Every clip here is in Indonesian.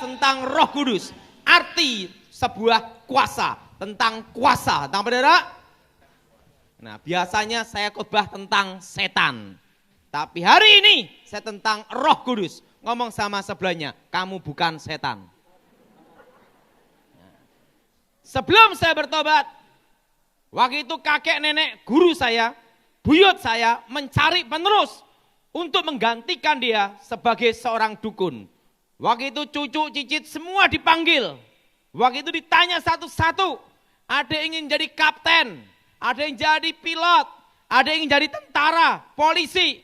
tentang Roh Kudus. Arti sebuah kuasa, tentang kuasa. Tentang saudara? Nah, biasanya saya khotbah tentang setan. Tapi hari ini saya tentang Roh Kudus. Ngomong sama sebelahnya, kamu bukan setan. Sebelum saya bertobat, waktu itu kakek nenek guru saya, buyut saya mencari penerus untuk menggantikan dia sebagai seorang dukun. Waktu itu cucu cicit semua dipanggil. Waktu itu ditanya satu-satu. Ada yang ingin jadi kapten, ada yang jadi pilot, ada yang ingin jadi tentara, polisi.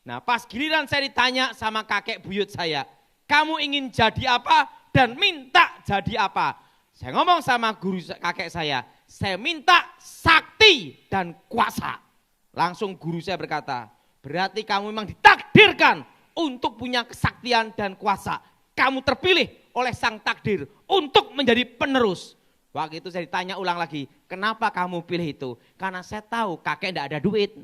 Nah, pas giliran saya ditanya sama kakek buyut saya, kamu ingin jadi apa dan minta jadi apa? Saya ngomong sama guru kakek saya minta sakti dan kuasa. Langsung guru saya berkata, berarti kamu memang ditakdirkan untuk punya kesaktian dan kuasa. Kamu terpilih oleh sang takdir untuk menjadi penerus. Waktu itu saya ditanya ulang lagi, kenapa kamu pilih itu? Karena saya tahu kakek tidak ada duit.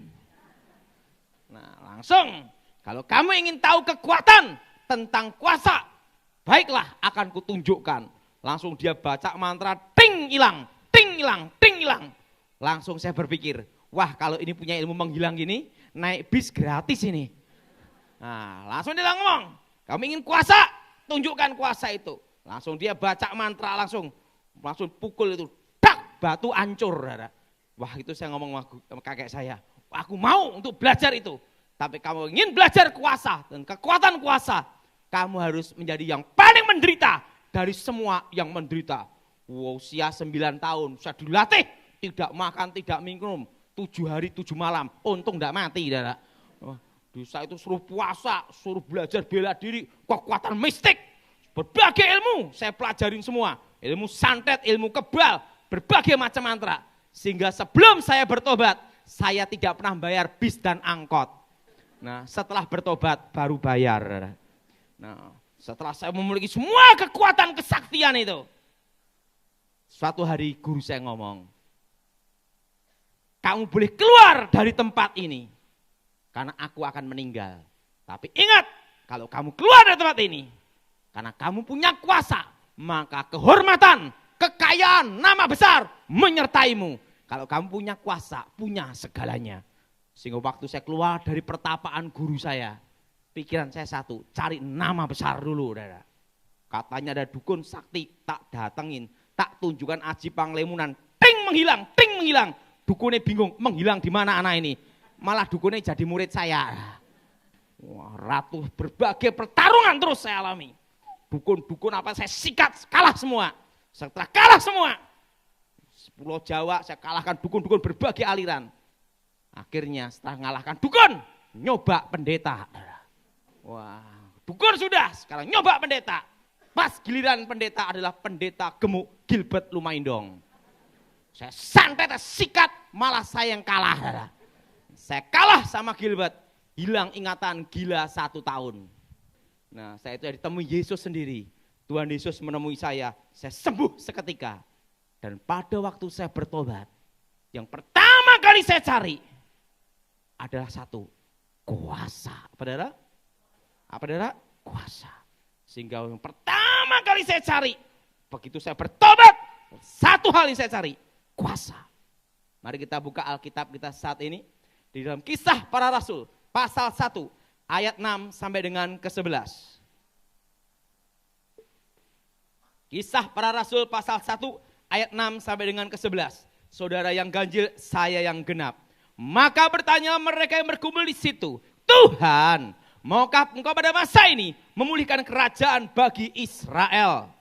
Nah, langsung, kalau kamu ingin tahu kekuatan tentang kuasa, baiklah akan kutunjukkan. Langsung dia baca mantra, ting hilang, ting hilang, ting hilang. Langsung saya berpikir, wah kalau ini punya ilmu menghilang gini, naik bis gratis ini. Nah, langsung dia ngomong, kamu ingin kuasa, tunjukkan kuasa itu. Langsung dia baca mantra, langsung pukul itu, dak, batu hancur. Wah itu saya ngomong sama kakek saya, aku mau untuk belajar itu. Tapi kamu ingin belajar kuasa dan kekuatan kuasa, kamu harus menjadi yang paling menderita dari semua yang menderita. Usia 9 tahun, saya dilatih, tidak makan, tidak minum, 7 hari 7 malam, untung tidak mati. Saya itu suruh puasa, suruh belajar bela diri, kekuatan mistik, berbagai ilmu saya pelajarin semua. Ilmu santet, ilmu kebal, berbagai macam mantra. Sehingga sebelum saya bertobat, saya tidak pernah bayar bis dan angkot. Nah, setelah bertobat baru bayar. Nah, setelah saya memiliki semua kekuatan kesaktian itu, suatu hari guru saya ngomong, kamu boleh keluar dari tempat ini, karena aku akan meninggal. Tapi ingat, kalau kamu keluar dari tempat ini, karena kamu punya kuasa, maka kehormatan, kekayaan, nama besar menyertaimu. Kalau kamu punya kuasa, punya segalanya. Sehingga waktu saya keluar dari pertapaan guru saya, pikiran saya satu, cari nama besar dulu. Katanya ada dukun sakti, tak datengin, tak tunjukkan aji panglemunan, ting menghilang. Dukunnya bingung, menghilang di mana anak ini? Malah dukunnya jadi murid saya. Wah, ratu berbagai pertarungan terus saya alami. Dukun-dukun apa saya sikat, kalah semua. Setelah kalah semua, Pulau Jawa saya kalahkan dukun-dukun berbagai aliran. Akhirnya setelah mengalahkan dukun, nyoba pendeta. Wah, dukun sudah, sekarang nyoba pendeta. Pas giliran pendeta adalah pendeta gemuk Gilbert Lumaindong. Saya santet, sikat, malah saya yang kalah. Saya kalah sama Gilbert, hilang ingatan, gila 1 tahun. Nah, saya itu ditemui Yesus sendiri. Tuhan Yesus menemui saya sembuh seketika. Dan pada waktu saya bertobat, yang pertama kali saya cari adalah satu, kuasa. Apa saudara? Kuasa. Sehingga yang pertama kali saya cari, begitu saya bertobat, satu hal yang saya cari, kuasa. Mari kita buka Alkitab kita saat ini, di dalam Kisah Para Rasul, pasal 1, ayat 6 sampai dengan ke-11. Kisah Para Rasul pasal 1, ayat 6 sampai dengan ke-11. Saudara yang ganjil, saya yang genap. Maka bertanya mereka yang berkumpul di situ, Tuhan, maukah engkau pada masa ini memulihkan kerajaan bagi Israel?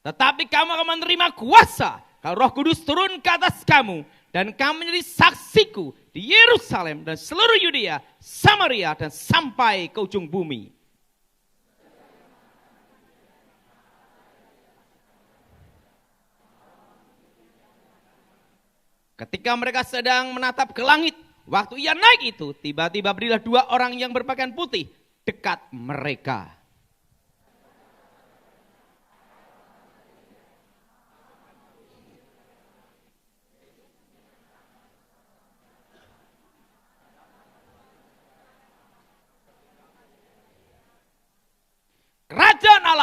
Tetapi kamu akan menerima kuasa kalau Roh Kudus turun ke atas kamu, dan kamu menjadi saksiku di Yerusalem dan seluruh Yudea, Samaria dan sampai ke ujung bumi. Ketika mereka sedang menatap ke langit, waktu ia naik itu, tiba-tiba berilah 2 orang yang berpakaian putih dekat mereka.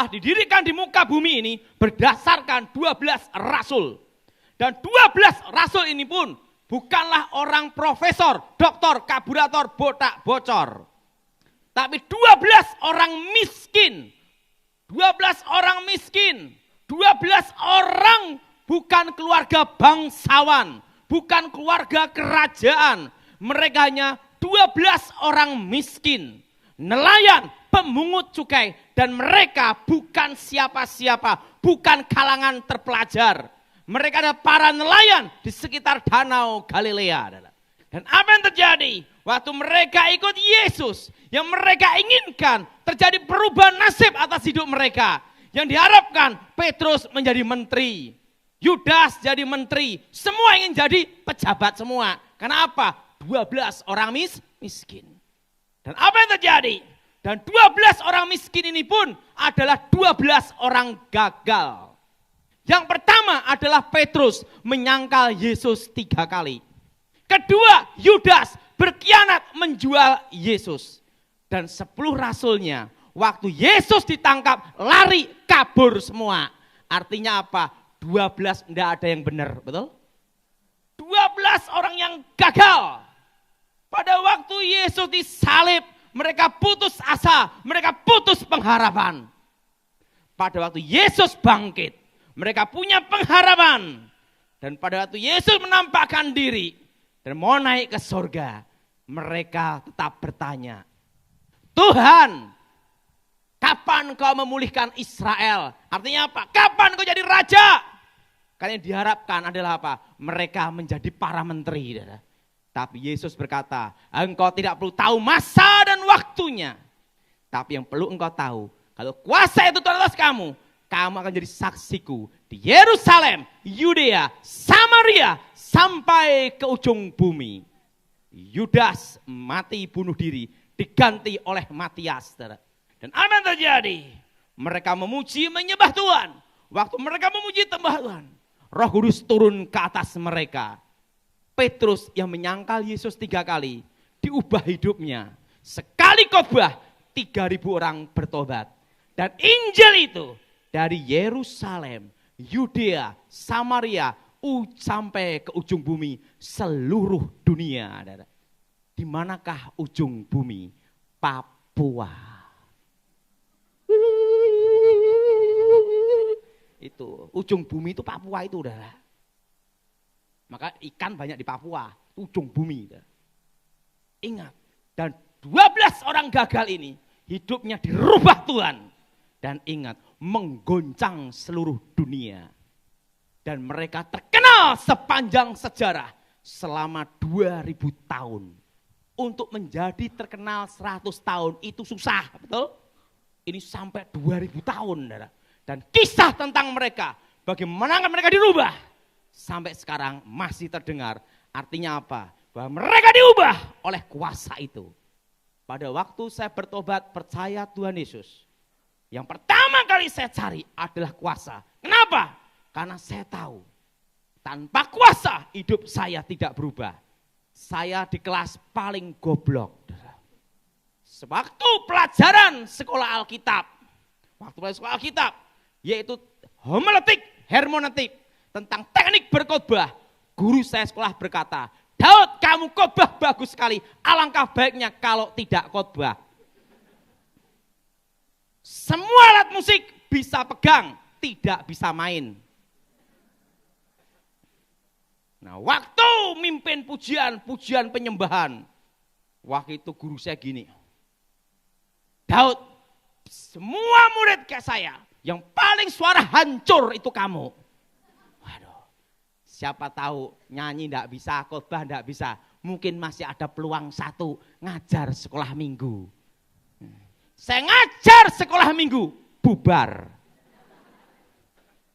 telah didirikan di muka bumi ini berdasarkan 12 rasul. Dan 12 rasul ini pun bukanlah orang profesor, doktor, kaburator, botak, bocor. Tapi 12 orang miskin. 12 orang miskin. 12 orang bukan keluarga bangsawan. Bukan keluarga kerajaan. Mereka hanya 12 orang miskin. Nelayan, pemungut cukai. Dan mereka bukan siapa-siapa. Bukan kalangan terpelajar. Mereka adalah para nelayan di sekitar Danau Galilea. Dan apa yang terjadi? Waktu mereka ikut Yesus, yang mereka inginkan terjadi perubahan nasib atas hidup mereka. Yang diharapkan Petrus menjadi menteri, Yudas jadi menteri, semua ingin jadi pejabat semua. Kenapa? 12 orang miskin. Dan apa yang terjadi? Dan 12 orang miskin ini pun adalah 12 orang gagal. Yang pertama adalah Petrus menyangkal Yesus 3 kali. Kedua, Yudas berkhianat menjual Yesus. Dan 10 rasulnya, waktu Yesus ditangkap, lari kabur semua. Artinya apa? 12 tidak ada yang benar, betul? 12 orang yang gagal. Pada waktu Yesus disalib, mereka putus asa, mereka putus pengharapan. Pada waktu Yesus bangkit, mereka punya pengharapan. Dan pada waktu Yesus menampakkan diri dan mau naik ke surga, mereka tetap bertanya, Tuhan, kapan kau memulihkan Israel? Artinya apa? Kapan kau jadi raja? Karena yang diharapkan adalah apa? Mereka menjadi para menteri. Tapi Yesus berkata, engkau tidak perlu tahu masa dan waktunya. Tapi yang perlu engkau tahu, kalau kuasa itu turun atas kamu, kamu akan jadi saksiku di Yerusalem, Yudea, Samaria, sampai ke ujung bumi. Yudas mati bunuh diri, diganti oleh Matias. Dan apa yang terjadi? Mereka memuji, menyembah Tuhan. Waktu mereka memuji menyembah Tuhan, Roh Kudus turun ke atas mereka. Petrus yang menyangkal Yesus 3 kali, diubah hidupnya. Sekali khotbah, 3.000 orang bertobat. Dan Injil itu dari Yerusalem, Yudea, Samaria, sampai ke ujung bumi, seluruh dunia. Di manakah ujung bumi? Papua. Itu ujung bumi itu Papua itu, saudara. Maka ikan banyak di Papua, ujung bumi. Saudara. Ingat, dan 12 orang gagal ini hidupnya dirubah Tuhan. Dan ingat, menggoncang seluruh dunia. Dan mereka terkenal sepanjang sejarah selama 2000 tahun. Untuk menjadi terkenal 100 tahun itu susah, betul? Ini sampai 2000 tahun. Saudara. Dan kisah tentang mereka, bagaimana mereka dirubah, sampai sekarang masih terdengar. Artinya apa? Bahwa mereka diubah oleh kuasa itu. Pada waktu saya bertobat percaya Tuhan Yesus, yang pertama kali saya cari adalah kuasa. Kenapa? Karena saya tahu, tanpa kuasa hidup saya tidak berubah. Saya di kelas paling goblok. Sewaktu pelajaran sekolah Alkitab, yaitu homiletik, hermeneutik, tentang teknik berkhotbah, guru saya sekolah berkata, Daud, kamu khotbah bagus sekali, alangkah baiknya kalau tidak khotbah. Semua alat musik bisa pegang, tidak bisa main. Nah, waktu mimpin pujian penyembahan, waktu itu guru saya gini, Daud, semua murid kayak saya, yang paling suara hancur itu kamu. Waduh, siapa tahu nyanyi enggak bisa, khotbah enggak bisa, mungkin masih ada peluang satu, ngajar sekolah minggu. Saya ngajar sekolah minggu, bubar.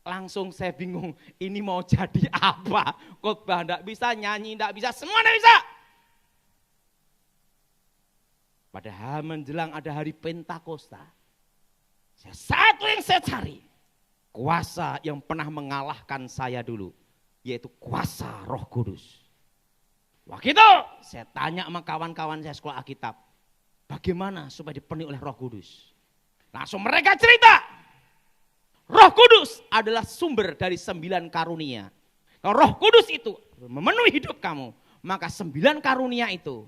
Langsung saya bingung, ini mau jadi apa? Khotbah enggak bisa, nyanyi enggak bisa, semua enggak bisa. Padahal menjelang ada hari Pentakosta, satu yang saya cari, kuasa yang pernah mengalahkan saya dulu, yaitu kuasa Roh Kudus. Waktu itu saya tanya sama kawan-kawan saya sekolah Alkitab, bagaimana supaya dipenuhi oleh Roh Kudus? Langsung mereka cerita, Roh Kudus adalah sumber dari 9 karunia. Kalau Roh Kudus itu memenuhi hidup kamu, maka 9 karunia itu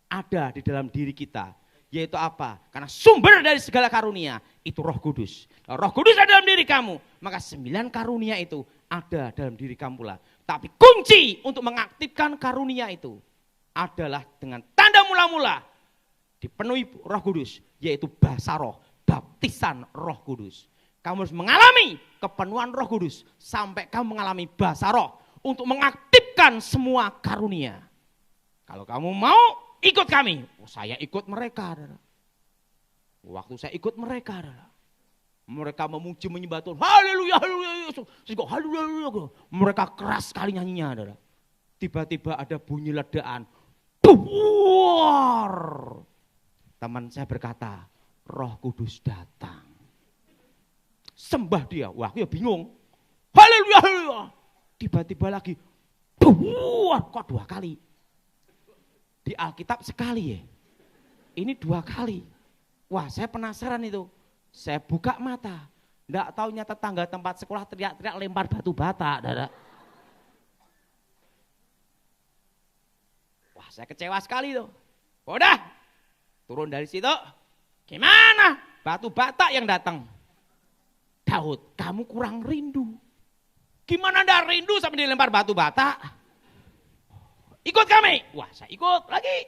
ada di dalam diri kita. Yaitu apa? Karena sumber dari segala karunia itu Roh Kudus. Kalau Roh Kudus ada dalam diri kamu, maka 9 karunia itu ada dalam diri kamu pula. Tapi kunci untuk mengaktifkan karunia itu adalah dengan tanda mula-mula dipenuhi Roh Kudus, yaitu bahasa roh, baptisan Roh Kudus. Kamu harus mengalami kepenuhan Roh Kudus sampai kamu mengalami bahasa roh untuk mengaktifkan semua karunia. Kalau kamu mau ikut kami, saya ikut mereka. Waktu saya ikut mereka, mereka memuji menyembah Tuhan, haleluya, haleluya. Mereka keras sekali nyanyinya. Tiba-tiba ada bunyi ledaan. Buar. Teman saya berkata, Roh Kudus datang. Sembah dia, wah aku ya bingung. Haleluya, haleluya. Tiba-tiba lagi, buar, kok 2 kali. Di Alkitab sekali ya. Ini 2 kali. Wah saya penasaran itu. Saya buka mata. Nggak taunya tetangga tempat sekolah teriak-teriak lempar batu bata. Wah saya kecewa sekali tuh. Udah. Turun dari situ. Gimana? Batu bata yang datang. Daud, kamu kurang rindu. Gimana ndak rindu sampai dilempar batu bata? Ikut kami. Wah saya ikut lagi.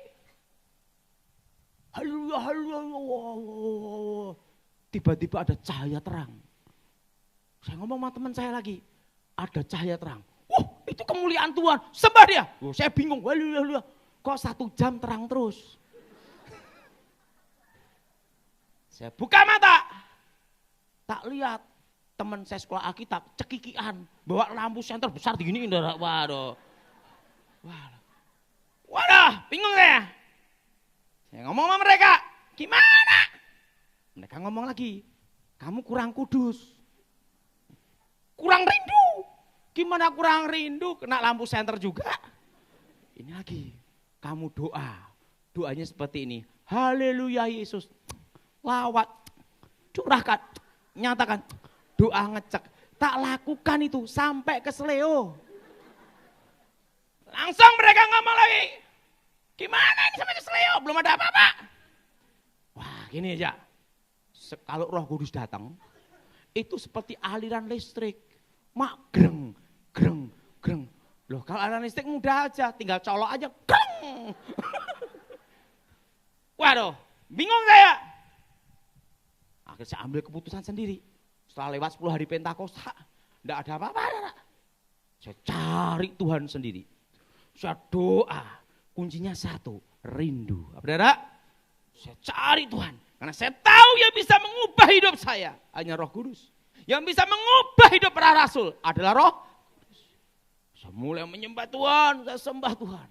Haleluya, haleluya. Tiba-tiba ada cahaya terang. Saya ngomong sama teman saya lagi. Ada cahaya terang. Itu kemuliaan Tuhan. Sembah dia. Saya bingung. Haleluya. Kok 1 jam terang terus? Saya buka mata. Tak lihat. Teman saya sekolah Alkitab. Cekikian. Bawa lampu senter besar begini. Waduh. Waduh, bingung saya. Saya ngomong sama mereka, gimana? Mereka ngomong lagi, kamu kurang kudus. Kurang rindu. Gimana kurang rindu? Kena lampu senter juga. Ini lagi, kamu doa. Doanya seperti ini. Haleluya Yesus. Lawat, curahkan, nyatakan. Doa ngecek. Tak lakukan itu sampai ke seleo. Langsung mereka ngomong lagi. Gimana ini sampai ke seleo? Belum ada apa-apa. Wah gini aja. Kalau Roh Kudus datang, itu seperti aliran listrik. Mak greng, greng, greng. Loh kalau aliran listrik mudah aja, tinggal colok aja, greng. Waduh, bingung saya. Akhirnya saya ambil keputusan sendiri. Setelah lewat 10 hari Pentakosta, enggak ada apa-apa. Saya cari Tuhan sendiri. Saya doa. Kuncinya 1, rindu. Saudara, saya cari Tuhan. Karena saya tahu yang bisa mengubah hidup saya. Hanya Roh Kudus. Yang bisa mengubah hidup para rasul adalah Roh Kudus. Saya mulai menyembah Tuhan. Saya sembah Tuhan.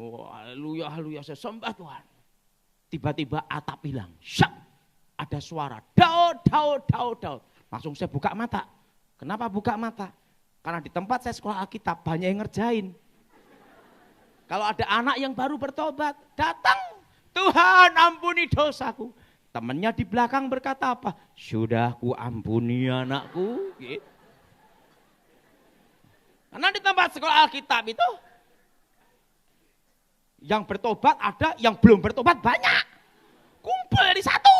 Oh, haleluya, haleluya. Saya sembah Tuhan. Tiba-tiba atap hilang. Syak. Ada suara. Daud, Daud, Daud, Daud. Langsung saya buka mata. Kenapa buka mata? Karena di tempat saya sekolah Alkitab banyak yang ngerjain. Kalau ada anak yang baru bertobat, datang. Tuhan ampuni dosaku. Temannya di belakang berkata apa? Sudah ku ampuni anakku. Gitu. Karena di tempat sekolah Alkitab itu, yang bertobat ada, yang belum bertobat banyak. Kumpul jadi satu.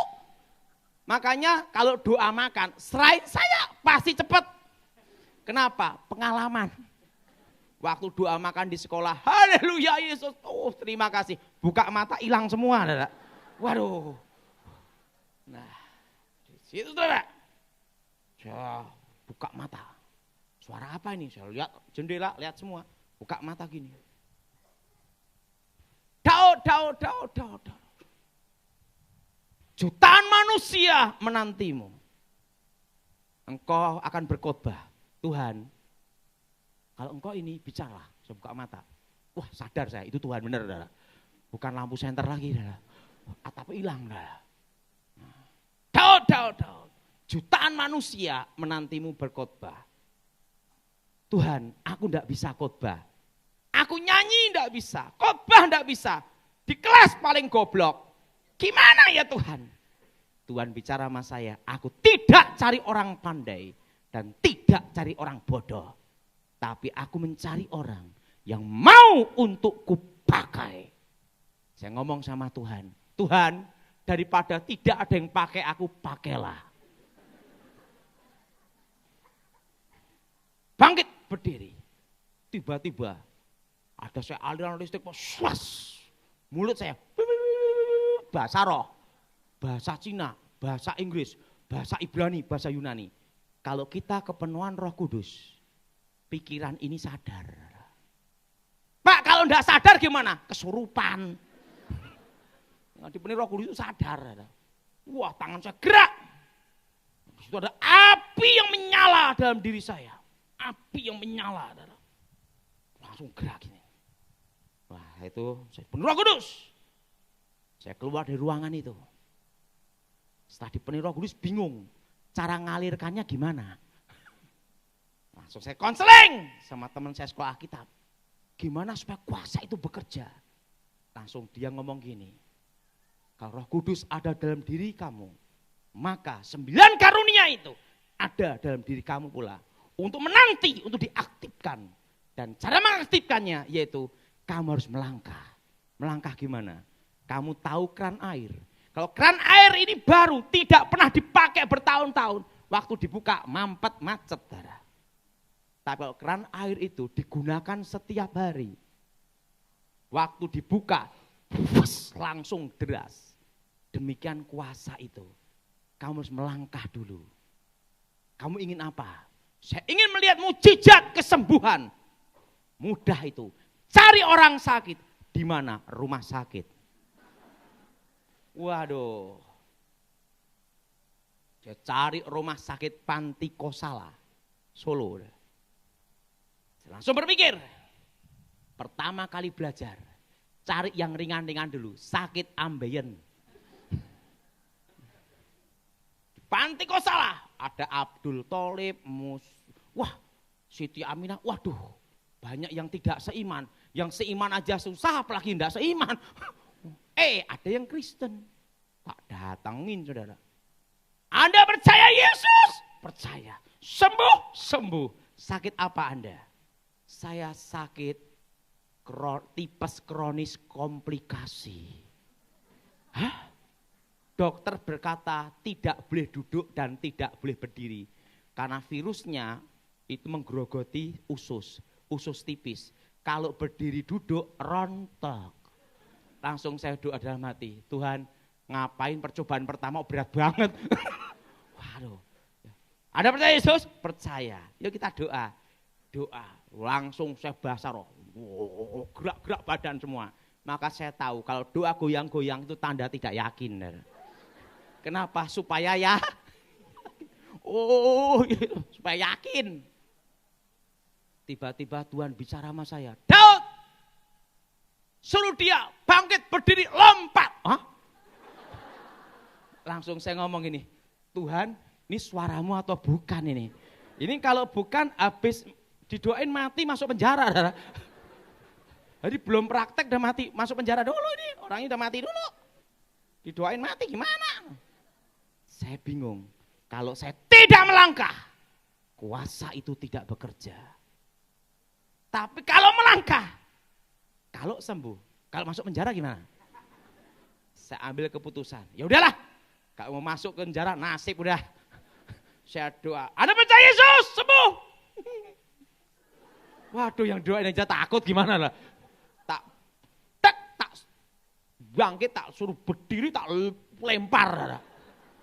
Makanya kalau doa makan, serahin saya pasti cepat. Kenapa? Pengalaman. Waktu doa makan di sekolah, haleluya Yesus, oh terima kasih. Buka mata hilang semua. Dada. Waduh. Nah, di situ saudara. Saya buka mata. Suara apa ini? Saya lihat jendela, lihat semua. Buka mata gini. Daud, Daud, Daud, Daud, Daud. Jutaan manusia menantimu. Engkau akan berkhotbah. Tuhan, kalau engkau ini bicara, saya buka mata. Wah sadar saya, itu Tuhan benar. Dada. Bukan lampu senter lagi. Dada. Atap hilang. Dada. Daud, Daud, Daud. Jutaan manusia menantimu berkhotbah. Tuhan, aku enggak bisa khotbah. Aku nyanyi enggak bisa, khotbah enggak bisa. Di kelas paling goblok. Gimana ya Tuhan? Tuhan bicara sama saya, aku tidak cari orang pandai dan tidak cari orang bodoh. Tapi aku mencari orang yang mau untuk kupakai. Saya ngomong sama Tuhan, Tuhan, daripada tidak ada yang pakai aku, pakailah. Bangkit berdiri. Tiba-tiba ada saya aliran listrik, swas. Mulut saya, bahasa roh, bahasa Cina, bahasa Inggris, bahasa Ibrani, bahasa Yunani. Kalau kita kepenuhan Roh Kudus, pikiran ini sadar. Pak, kalau enggak sadar gimana? Kesurupan. Dipenuhi Roh Kudus itu sadar. Wah, tangan saya gerak. Di situ ada api yang menyala dalam diri saya. Api yang menyala. Langsung gerak gini. Wah, itu saya penuhi Roh Kudus. Saya keluar dari ruangan itu. Setelah dipenuhi Roh Kudus bingung. Cara ngalirkannya gimana? Langsung saya konseling sama teman saya sekolah Alkitab. Gimana supaya kuasa itu bekerja? Langsung dia ngomong gini. Kalau Roh Kudus ada dalam diri kamu, maka 9 karunia itu ada dalam diri kamu pula. Untuk menanti, untuk diaktifkan. Dan cara mengaktifkannya yaitu kamu harus melangkah. Melangkah gimana? Kamu tahu keran air. Kalau keran air ini baru, tidak pernah dipakai bertahun-tahun. Waktu dibuka, mampet, macet. Tapi kalau keran air itu digunakan setiap hari. Waktu dibuka, langsung deras. Demikian kuasa itu. Kamu harus melangkah dulu. Kamu ingin apa? Saya ingin melihat mukjizat kesembuhan. Mudah itu. Cari orang sakit. Di mana? Rumah sakit. Waduh. Saya cari rumah sakit Panti Kosala, Solo. Saya langsung berpikir. Pertama kali belajar. Cari yang ringan-ringan dulu. Sakit ambeien. Panti Kosala. Ada Abdul Tholib. Wah, Siti Aminah. Waduh. Banyak yang tidak seiman. Yang seiman aja susah, apalagi tidak seiman. Ada yang Kristen. Tak datangin saudara. Anda percaya Yesus? Percaya. Sembuh? Sembuh. Sakit apa Anda? Saya sakit tipes kronis komplikasi. Hah? Dokter berkata tidak boleh duduk dan tidak boleh berdiri. Karena virusnya itu menggerogoti usus tipis. Kalau berdiri duduk rontok. Langsung saya doa dalam hati, Tuhan ngapain percobaan pertama berat banget. Waduh. Anda percaya Yesus? Percaya. Yuk kita doa. Doa. Langsung saya bahasa roh. Gerak-gerak badan semua. Maka saya tahu kalau doa goyang-goyang itu tanda tidak yakin. Kenapa? Supaya supaya yakin. Tiba-tiba Tuhan bicara sama saya. Daud, suruh dia bangkit, berdiri, lompat. Hah? Langsung saya ngomong gini, Tuhan ini suaramu atau bukan ini? Ini kalau bukan habis didoain mati masuk penjara. Jadi belum praktek udah mati, masuk penjara dulu ini. Orangnya udah mati dulu. Didoain mati gimana? Saya bingung. Kalau saya tidak melangkah, kuasa itu tidak bekerja. Tapi kalau melangkah, kalau sembuh, kalau masuk penjara gimana? Saya ambil keputusan. Ya udahlah, kalau mau masuk ke penjara nasib udah. Saya doa. Anda percaya Yesus sembuh? Waduh, yang doain aja takut gimana lah? Tak bangkit, tak suruh berdiri, tak lempar.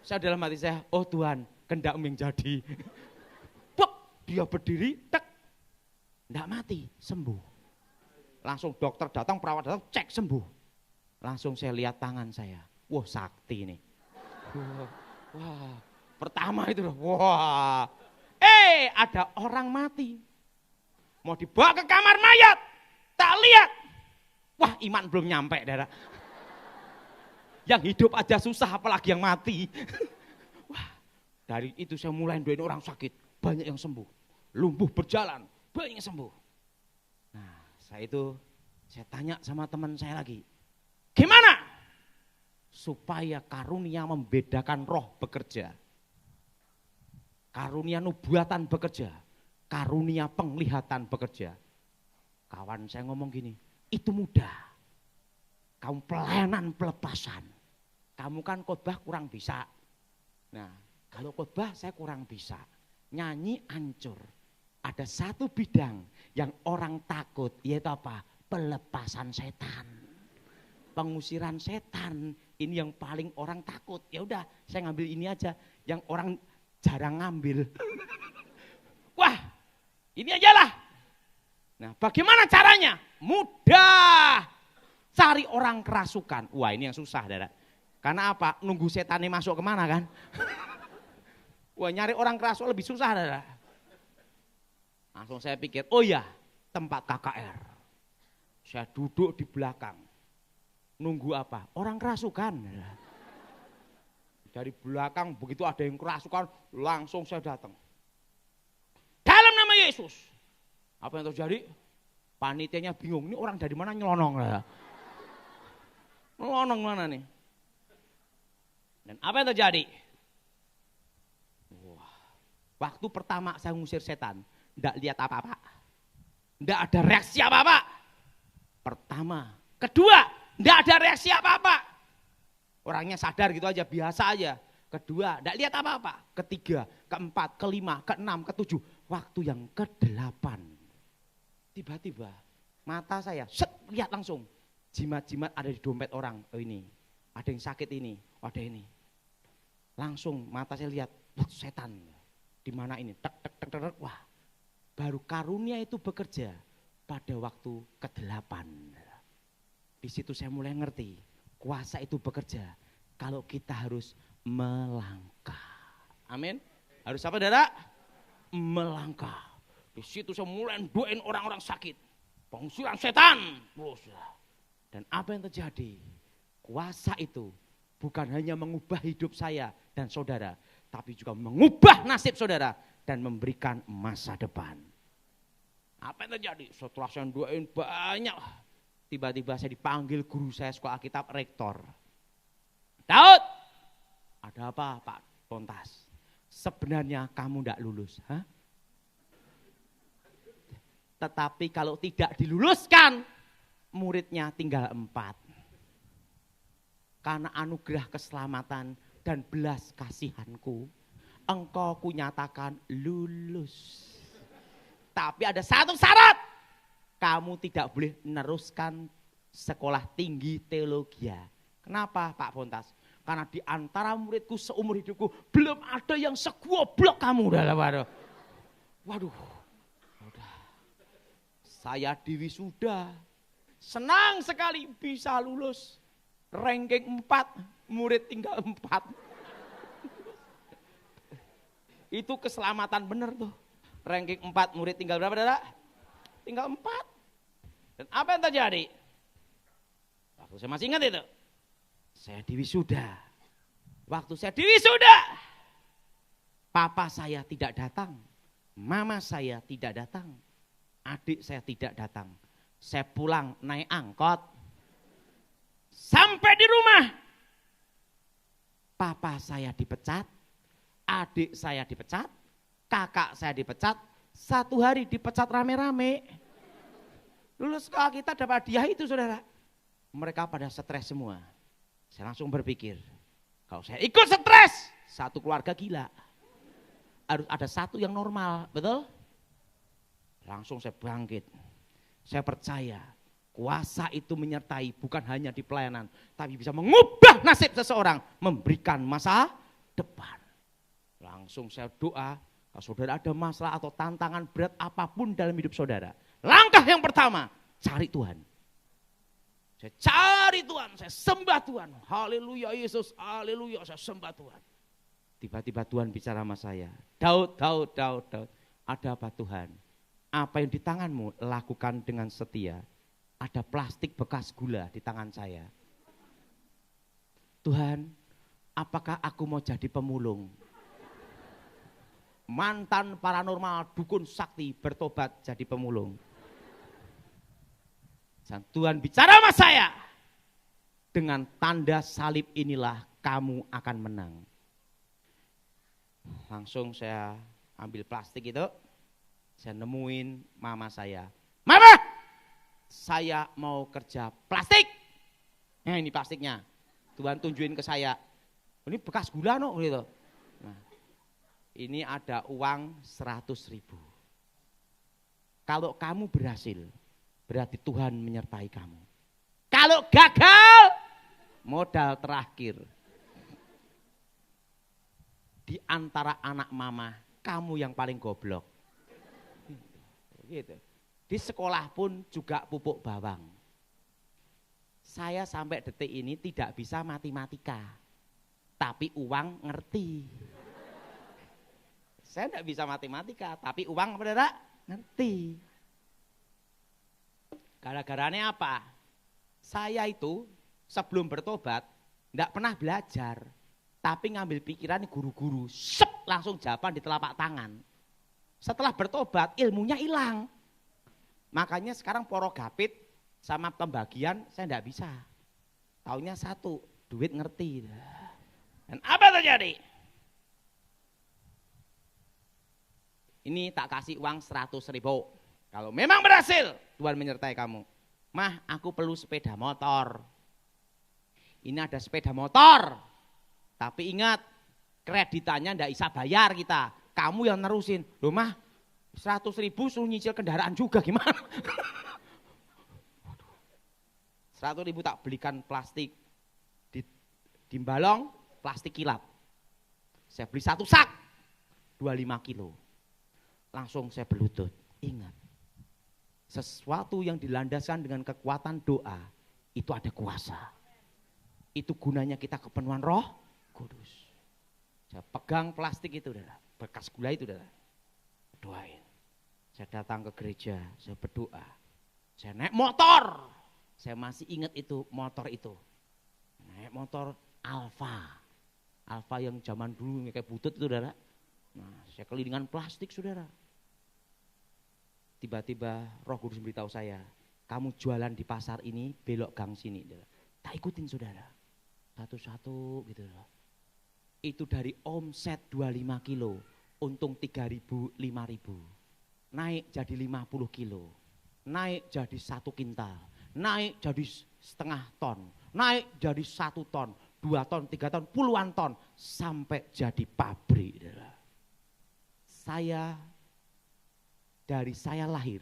Saya dalam hati saya, oh Tuhan, kehendak-Mu yang jadi. Dia berdiri, enggak mati, sembuh. Langsung dokter datang, perawat datang, cek sembuh. Langsung saya lihat tangan saya. Wah, sakti nih. Wah, pertama itu, wah. Ada orang mati. Mau dibawa ke kamar mayat, tak lihat. Wah, iman belum nyampe, darah. Yang hidup aja susah, apalagi yang mati. Wah, dari itu saya mulai doain orang sakit, banyak yang sembuh. Lumpuh berjalan, banyak yang sembuh. Nah, saya tanya sama teman saya lagi, gimana? supaya karunia membedakan roh bekerja. Karunia nubuatan bekerja, karunia penglihatan bekerja. Kawan saya ngomong gini, itu mudah. Kamu pelayanan pelepasan, kamu kan khotbah kurang bisa. Nah, kalau khotbah saya kurang bisa. Nyanyi ancur. Ada satu bidang yang orang takut, yaitu apa? Pelepasan setan. Pengusiran setan, ini yang paling orang takut. Ya udah, saya ngambil ini aja yang orang jarang ngambil. Wah, ini aja lah. Nah, bagaimana caranya? Mudah. Cari orang kerasukan. Wah, ini yang susah, Dara. Karena apa? Nunggu setannya masuk kemana kan? Wah, nyari orang kerasukan lebih susah, Dara. Langsung saya pikir, oh ya, tempat KKR. Saya duduk di belakang. Nunggu apa? Orang kerasukan. Dari belakang begitu ada yang kerasukan, langsung saya datang. Dalam nama Yesus. Apa yang terjadi? Panitianya bingung, ini orang dari mana nyelonong ya? Nyelonong mana nih? Dan apa yang terjadi? Wah, waktu pertama saya ngusir setan, enggak lihat apa-apa. Enggak ada reaksi apa-apa. Pertama, kedua, enggak ada reaksi apa-apa. Orangnya sadar gitu aja, biasa aja. Kedua, enggak lihat apa-apa. Ketiga, keempat, kelima, keenam, ketujuh. Waktu yang ke-8. Tiba-tiba mata saya, lihat langsung. Jimat-jimat ada di dompet orang. Oh ini, ada yang sakit ini, ada ini. Langsung mata saya lihat, setan. Di mana ini? Tek, tek, tek, tek. Wah, baru karunia itu bekerja pada waktu ke-8. Di situ saya mulai ngerti. Kuasa itu bekerja kalau kita harus melangkah. Amin. Harus apa, Saudara? Melangkah. Di situ saya mulai doain orang-orang sakit. Pengusiran setan. Dan apa yang terjadi? Kuasa itu bukan hanya mengubah hidup saya dan saudara, tapi juga mengubah nasib saudara dan memberikan masa depan. Apa yang terjadi? Setelah saya doain banyak, tiba-tiba saya dipanggil guru saya sekolah Alkitab, rektor. Daud, ada apa Pak Pontas? Sebenarnya kamu tidak lulus. Hah? Tetapi kalau tidak diluluskan, muridnya tinggal 4. Karena anugerah keselamatan dan belas kasihanku, engkau kunyatakan lulus. Tapi ada satu syarat, kamu tidak boleh meneruskan sekolah tinggi teologi. Kenapa Pak Pontas? Karena di antara muridku seumur hidupku belum ada yang segoblok kamu. Waduh, udah. Saya diwisuda, senang sekali bisa lulus. Ranking 4, murid tinggal 4. Itu keselamatan bener tuh. Ranking 4, murid tinggal berapa, Dara? Tinggal 4. Dan apa yang terjadi? Waktu saya masih ingat itu. Saya diwisuda. Waktu saya diwisuda, papa saya tidak datang. Mama saya tidak datang. Adik saya tidak datang. Saya pulang naik angkot. Sampai di rumah, papa saya dipecat, adik saya dipecat, kakak saya dipecat, 1 hari dipecat rame-rame. Lulus sekolah kita dapat hadiah itu saudara. Mereka pada stres semua. Saya langsung berpikir, kalau saya ikut stres, satu keluarga gila. Harus ada satu yang normal, betul? Langsung saya bangkit. Saya percaya. Kuasa itu menyertai bukan hanya di pelayanan, tapi bisa mengubah nasib seseorang, memberikan masa depan. Langsung saya doa, kalau saudara ada masalah atau tantangan berat apapun dalam hidup saudara, langkah yang pertama, cari Tuhan. Saya cari Tuhan, saya sembah Tuhan. Haleluya Yesus, haleluya, saya sembah Tuhan. Tiba-tiba Tuhan bicara sama saya, Daud, ada apa Tuhan? Apa yang di tanganmu lakukan dengan setia. Ada plastik bekas gula di tangan saya. Tuhan, apakah aku mau jadi pemulung? Mantan paranormal dukun sakti bertobat jadi pemulung. Dan Tuhan bicara sama saya. Dengan tanda salib inilah kamu akan menang. Langsung saya ambil plastik itu, saya nemuin mama saya. Mama, saya mau kerja plastik. Nah ini plastiknya, Tuhan tunjukin ke saya. Ini bekas gula no gitu. Nah, ini ada uang 100.000. Kalau kamu berhasil, berarti Tuhan menyertai kamu. Kalau gagal, modal terakhir. Di antara anak mama, kamu yang paling goblok. Gitu. Di sekolah pun juga pupuk bawang. Saya sampai detik ini tidak bisa matematika, tapi uang ngerti. Saya tidak bisa matematika, tapi uang beneran ngerti. Gara-garanya apa? Saya itu sebelum bertobat tidak pernah belajar, tapi ngambil pikiran guru-guru, langsung jawaban di telapak tangan. Setelah bertobat ilmunya hilang. Makanya sekarang porogapit sama pembagian saya tidak bisa. Taunya satu, duit ngerti. Dan apa terjadi? Ini tak kasih uang 100.000. Kalau memang berhasil, Tuhan menyertai kamu. Mah, aku perlu sepeda motor. Ini ada sepeda motor. Tapi ingat, kreditannya ndak bisa bayar kita. Kamu yang nerusin. Loh mah, 100.000 suruh nyicil kendaraan juga gimana? 100.000 tak belikan plastik. Di balong, plastik kilap. Saya beli satu sak, 25 kilo. Langsung saya berlutut. Ingat, sesuatu yang dilandaskan dengan kekuatan doa, itu ada kuasa. Itu gunanya kita kepenuhan Roh Kudus. Saya pegang plastik itu, bekas gula itu, doain. Saya datang ke gereja, saya berdoa. Saya naik motor. Saya masih ingat itu motor itu. Naik motor Alfa. Alfa yang zaman dulu kayak butut itu, saudara. Nah, saya kelilingan plastik, saudara. Tiba-tiba Roh Kudus memberitahu saya, kamu jualan di pasar ini, belok gang sini. Tak ikutin, saudara. Satu-satu gitu. Itu dari omset 25 kilo, untung 3.000, 5.000. Naik jadi 50 kilo, naik jadi 1 kintal, naik jadi setengah ton, naik jadi 1 ton, 2 ton, 3 ton, puluhan ton, sampai jadi pabrik. Dari saya lahir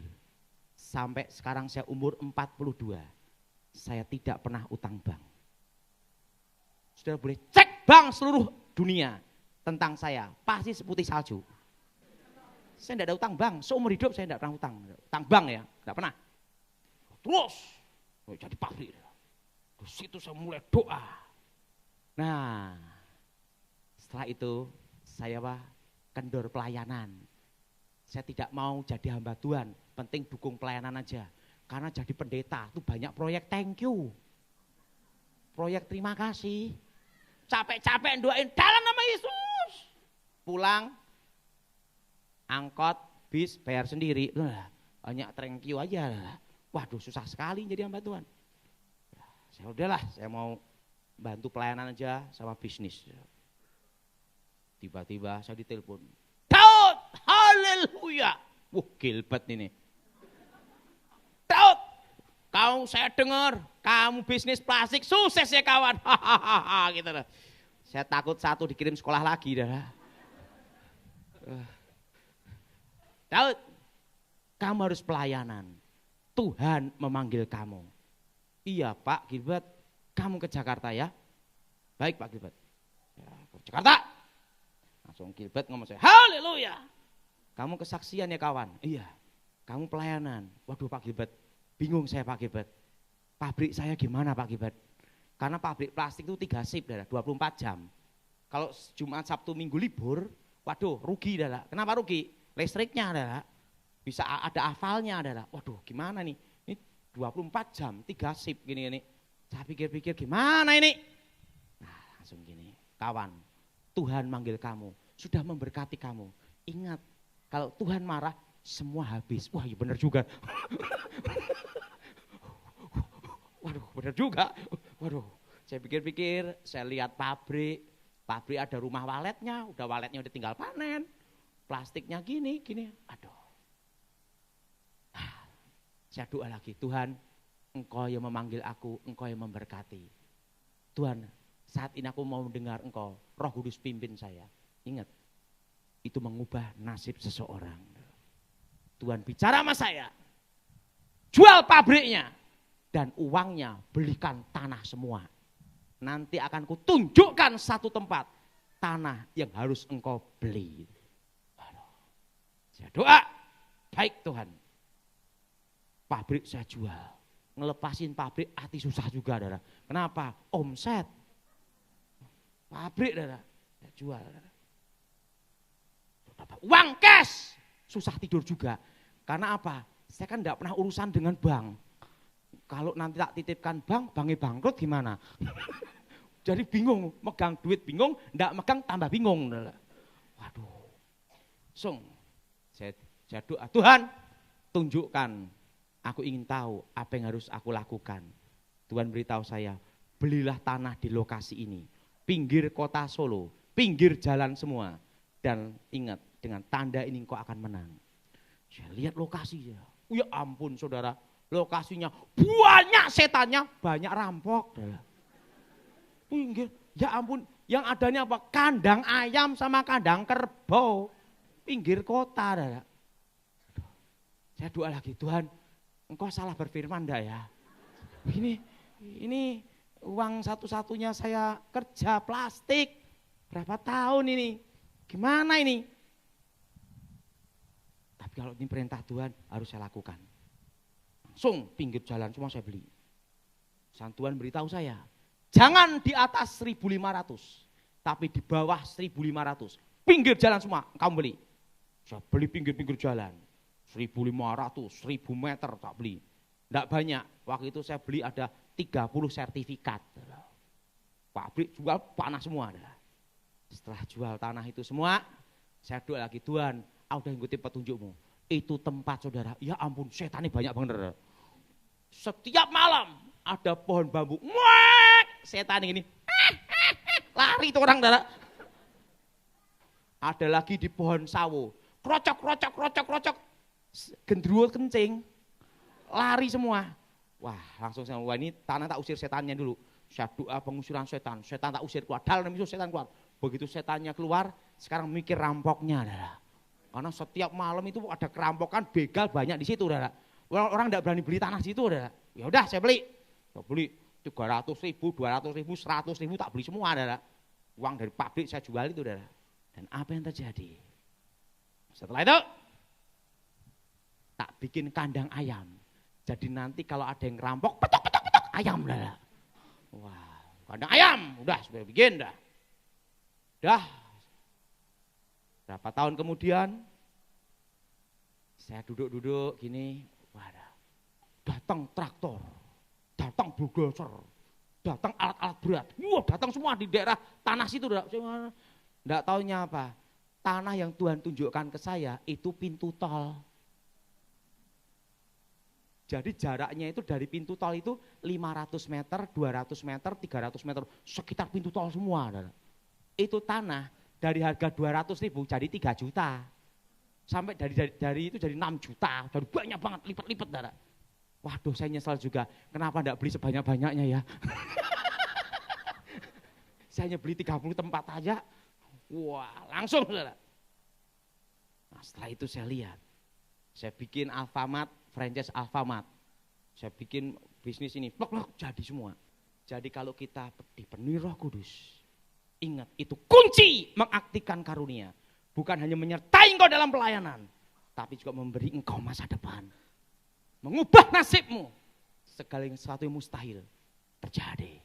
sampai sekarang saya umur 42, saya tidak pernah utang bank. Saudara boleh cek bank seluruh dunia tentang saya, pasti seputih salju. Saya tidak ada utang bank, seumur hidup saya tidak pernah utang bank ya, tidak pernah. Terus jadi pabrik. Di situ saya mulai doa. Nah, setelah itu saya kendor pelayanan. Saya tidak mau jadi hamba Tuhan, penting dukung pelayanan aja. Karena jadi pendeta itu banyak proyek thank you. Proyek terima kasih. Capek-capek doain dalam nama Yesus. Pulang, angkot, bis, bayar sendiri. Banyak thank you aja. Waduh susah sekali jadi hamba Tuhan. Saya udahlah, saya mau bantu pelayanan aja sama bisnis. Tiba-tiba saya ditelepon. Daud, haleluya. Gilbert ini. Daud, saya dengar kamu bisnis plastik sukses ya kawan. Hahaha gitu lah. Saya takut satu dikirim sekolah lagi dah. Daud, kamu harus pelayanan. Tuhan memanggil kamu. Iya Pak Gilbert, kamu ke Jakarta ya? Baik Pak Gilbert. Ya, ke Jakarta. Langsung Gilbert ngomong saya, haleluya. Kamu kesaksian ya kawan? Iya. Kamu pelayanan. Waduh Pak Gilbert, bingung saya Pak Gilbert. Pabrik saya gimana Pak Gilbert? Karena pabrik plastik itu 3 shift, 24 jam. Kalau Jumat, Sabtu, Minggu libur, waduh rugi dah. Kenapa rugi? Listriknya adalah bisa ada hafalnya adalah. Waduh gimana nih? Ini 24 jam, 3 shift gini-gini. Saya pikir-pikir gimana ini? Nah langsung gini, kawan, Tuhan manggil kamu, sudah memberkati kamu. Ingat, kalau Tuhan marah, semua habis. Wah ya benar juga. Waduh benar juga. Waduh Saya pikir-pikir, saya lihat pabrik ada rumah waletnya, waletnya udah tinggal panen. Plastiknya gini. Aduh. Saya doa lagi, Tuhan, Engkau yang memanggil aku, Engkau yang memberkati. Tuhan, saat ini aku mau mendengar Engkau, Roh Kudus pimpin saya. Ingat, itu mengubah nasib seseorang. Tuhan bicara sama saya, jual pabriknya, dan uangnya belikan tanah semua. Nanti akan kutunjukkan satu tempat, tanah yang harus engkau beli. Saya doa, baik Tuhan, pabrik saya jual. Ngelepasin pabrik hati susah juga, saudara. Kenapa? Omset. Pabrik, saudara, saya jual. Saudara. Uang cash, susah tidur juga. Karena apa? Saya kan tidak pernah urusan dengan bank. Kalau nanti tak titipkan bank, banknya bangkrut gimana? Jadi bingung, megang duit bingung, tidak megang tambah bingung. Saudara. Waduh, saya doa, Tuhan tunjukkan. Aku ingin tahu apa yang harus aku lakukan. Tuhan beritahu saya, belilah tanah di lokasi ini. Pinggir kota Solo, pinggir jalan semua. Dan ingat, dengan tanda ini engkau akan menang. Saya lihat lokasinya. Ya ampun saudara, lokasinya banyak setannya, banyak rampok. Pinggir, ya ampun, yang adanya apa? Kandang ayam sama kandang kerbau. Pinggir kota. Saudara. Saya doa lagi, Tuhan, engkau salah berfirman enggak ya? Ini uang satu-satunya saya kerja plastik. Berapa tahun ini? Gimana ini? Tapi kalau ini perintah Tuhan harus saya lakukan. Langsung pinggir jalan semua saya beli. Tuhan beritahu saya, jangan di atas 1.500, tapi di bawah 1.500. Pinggir jalan semua kamu beli. Saya beli pinggir-pinggir jalan. 1.500, 1.000 meter tak beli. Tidak banyak, waktu itu saya beli ada 30 sertifikat. Pabrik jual panas semua. Setelah jual tanah itu semua, saya doa lagi, Tuhan, aku udah ngikutin petunjukmu. Itu tempat saudara, ya ampun setannya banyak banget. Setiap malam ada pohon bambu, setan ini, lari itu orang saudara. Ada lagi di pohon sawo, krocok, gendruwo kencing, lari semua. Wah langsung saya, wah ini tanah tak usir setannya dulu. Saya doa pengusiran setan tak usir keluar, dalam itu setan keluar. Begitu setannya keluar, sekarang mikir rampoknya. Dara. Karena setiap malam itu ada kerampokan, begal banyak di situ. Dara. Orang tidak berani beli tanah situ. Dara. Ya udah saya beli. Saya beli 300.000, 200.000, 100.000 tak beli semua. Dara. Uang dari pabrik saya jual itu. Dara. Dan apa yang terjadi? Setelah itu, tak bikin kandang ayam. Jadi nanti kalau ada yang ngerampok, petok ayam dah. Wah, kandang ayam, udah sudah bikin dah. Dah. Berapa tahun kemudian, saya duduk gini, wadah. Datang traktor, datang bulldozer, datang alat-alat berat. Wah, datang semua di daerah tanah situ. Enggak taunya apa? Tanah yang Tuhan tunjukkan ke saya itu pintu tol. Jadi jaraknya itu dari pintu tol itu 500 meter, 200 meter, 300 meter. Sekitar pintu tol semua. Itu tanah dari harga 200.000 jadi 3 juta. Sampai dari itu jadi 6 juta. Dari banyak banget, lipat-lipat. Waduh saya nyesal juga. Kenapa enggak beli sebanyak-banyaknya ya? Saya hanya beli 30 tempat aja. Wah langsung saudara. Nah setelah itu saya lihat. Saya bikin Alfamart, franchise Alfamart. Saya bikin bisnis ini, plok jadi semua. Jadi kalau kita dipenuhi Roh Kudus, ingat itu kunci mengaktifkan karunia. Bukan hanya menyertai engkau dalam pelayanan, tapi juga memberi engkau masa depan. Mengubah nasibmu. Segala sesuatu yang mustahil terjadi.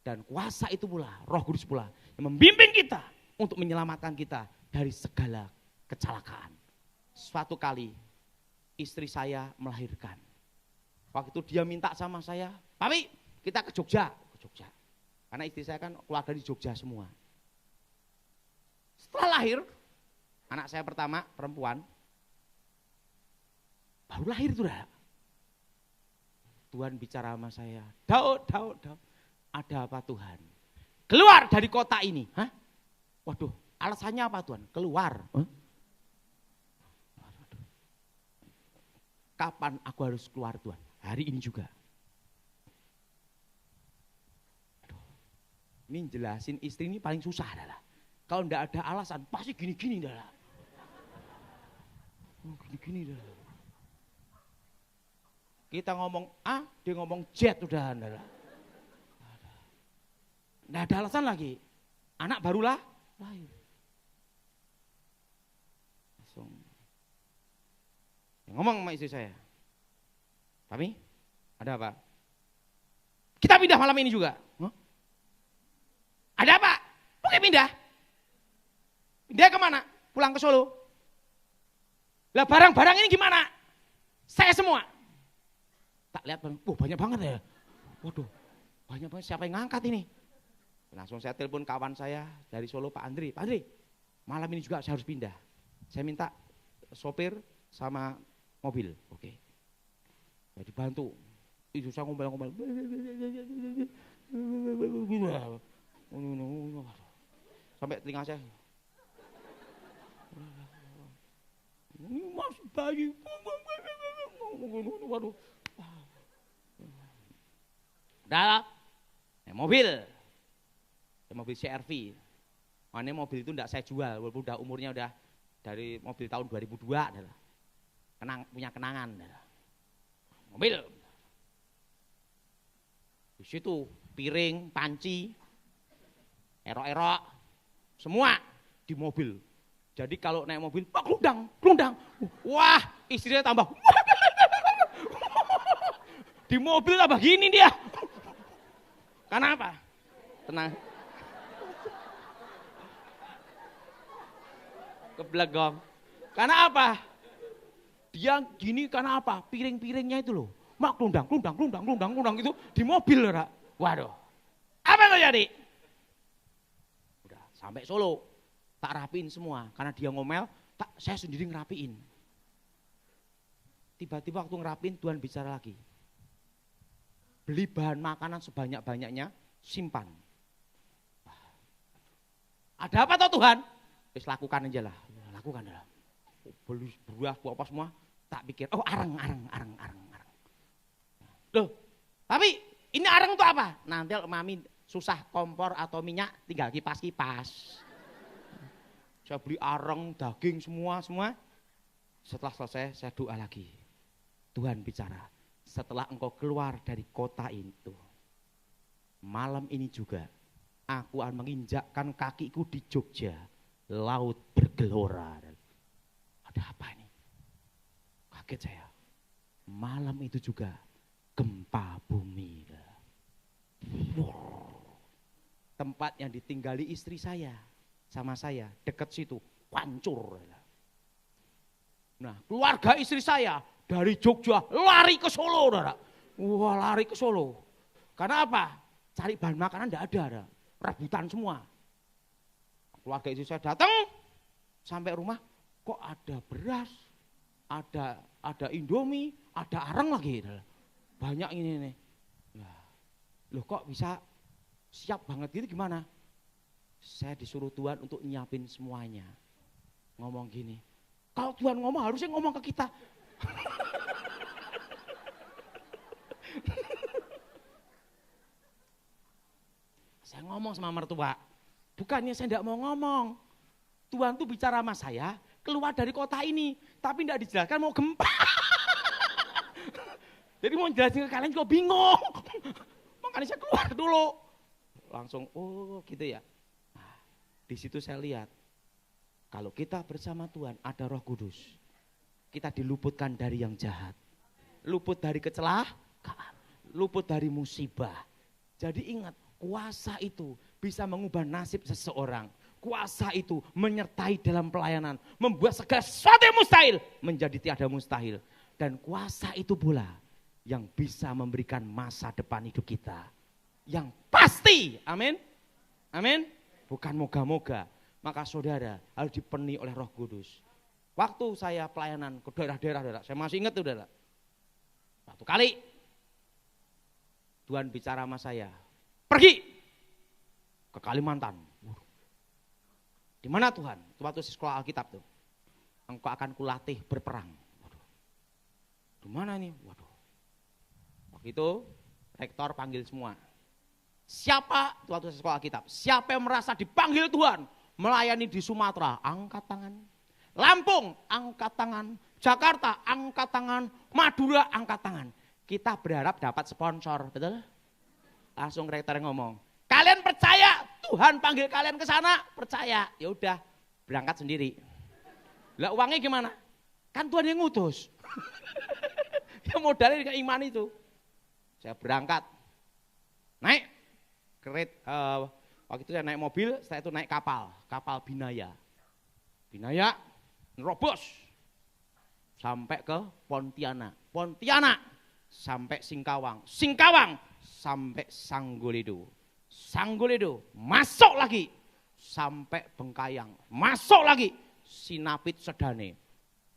Dan kuasa itu pula, Roh Kudus pula yang membimbing kita untuk menyelamatkan kita dari segala kecelakaan. Suatu kali istri saya melahirkan. Waktu itu dia minta sama saya, Papi kita ke Jogja. Karena istri saya kan keluarga di Jogja semua. Setelah lahir, anak saya pertama perempuan, baru lahir itu dah. Tuhan bicara sama saya, Daud. ada apa Tuhan? Keluar dari kota ini. Hah? Waduh, alasannya apa Tuhan? Keluar. Huh? Kapan aku harus keluar Tuhan? Hari ini juga. Aduh, ini jelasin istri ini paling susah adalah. Kalau enggak ada alasan, pasti gini-gini adalah. Gini-gini adalah. Kita ngomong A, dia ngomong Z udah adalah. Enggak ada alasan lagi. Anak barulah lahir. Langsung. Ngomong sama istri saya. Kami, ada apa? Kita pindah malam ini juga. Huh? Ada apa? Oke pindah. Pindah kemana? Pulang ke Solo. Lah barang-barang ini gimana? Saya semua. Tak lihat bang, banyak banget ya. Waduh, banyak banget, siapa yang ngangkat ini? Langsung saya telepon kawan saya dari Solo, Pak Andri. Pak Andri, malam ini juga saya harus pindah. Saya minta sopir sama mobil. Oke. Ya dibantu. Itu saya ngomel-ngomel. Sampai telinga saya. Ini masih bayi. Waduh. Udah, mobil CR-V. Mana mobil itu enggak saya jual, walaupun udah umurnya udah dari mobil tahun 2002 adalah. Punya kenangan adalah. Mobil. Di situ piring, panci, erok-erok, semua di mobil. Jadi kalau naik mobil, gelundang. Wah, istrinya tambah. Di mobil tambah gini dia. Kenapa? Tenang. Keblegong. Karena apa? Dia gini karena apa? Piring-piringnya itu loh. Mak gelundang gitu di mobil loh. Waduh. Apa yang terjadi? Udah sampai Solo. Tak rapiin semua. Karena dia ngomel, saya sendiri ngerapiin. Tiba-tiba waktu ngerapiin Tuhan bicara lagi. Beli bahan makanan sebanyak-banyaknya, simpan. Ada apa toh Tuhan? Wis lakukan aja lah. Lakukan lah. Beli beras, buah apa semua. Tak pikir, areng. Loh, tapi ini areng itu apa? Nanti kalau mami susah kompor atau minyak, tinggal kipas-kipas. Saya beli areng, daging semua. Setelah selesai, saya doa lagi. Tuhan bicara, setelah engkau keluar dari kota itu, malam ini juga, aku akan menginjakkan kakiku di Jogja, laut bergelora. Ada apa ini? Kaget saya. Malam itu juga gempa bumi. Tempat yang ditinggali istri saya sama saya dekat situ hancur. Nah, keluarga istri saya dari Jogja lari ke Solo. Wah, lari ke Solo. Karena apa? Cari bahan makanan enggak ada. Rebutan semua. Keluarga istri saya datang sampai rumah, kok ada beras, ada Indomie, ada areng lagi. Banyak ini nih. Nah, loh kok bisa siap banget gitu gimana? Saya disuruh Tuhan untuk nyiapin semuanya. Ngomong gini, kalau Tuhan ngomong harusnya ngomong ke kita. Saya ngomong sama mertua, bukannya saya tidak mau ngomong. Tuhan tuh bicara sama saya, keluar dari kota ini, tapi tidak dijelaskan mau gempa. Jadi mau jelasin ke kalian juga bingung. Makanya saya keluar dulu. Langsung, gitu ya. Nah, di situ saya lihat, kalau kita bersama Tuhan ada Roh Kudus, kita diluputkan dari yang jahat, luput dari kecelakaan, luput dari musibah. Jadi ingat, kuasa itu bisa mengubah nasib seseorang. Kuasa itu menyertai dalam pelayanan, membuat segala sesuatu yang mustahil menjadi tiada mustahil. Dan kuasa itu pula yang bisa memberikan masa depan hidup kita yang pasti. Amin. Amin. Bukan moga-moga. Maka saudara harus dipenuhi oleh Roh Kudus. Waktu saya pelayanan ke daerah-daerah, saya masih ingat tuh daerah. Satu kali Tuhan bicara sama saya, pergi ke Kalimantan. Di mana Tuhan? Waktu sekolah Alkitab tuh. Engkau akan kulatih berperang. Waduh. Di mana nih? Waduh. Waktu itu rektor panggil semua. Siapa waktu sekolah Alkitab? Siapa yang merasa dipanggil Tuhan melayani di Sumatera? Angkat tangan. Lampung, angkat tangan. Jakarta, angkat tangan. Madura, angkat tangan. Kita berharap dapat sponsor, betul? Langsung rektor ngomong, kalian percaya Tuhan panggil kalian ke sana? Percaya. Ya udah, berangkat sendiri. Lah uangnya gimana? Kan Tuhan yang ngutus. Ya modalnya dengan iman itu. Saya berangkat. Naik waktu itu saya naik mobil, saya itu naik kapal Binaya. Binaya nerobos sampai ke Pontianak. Sampai Singkawang sampai Sanggoledo masuk lagi sampai Bengkayang, masuk lagi Sinapit Sedane,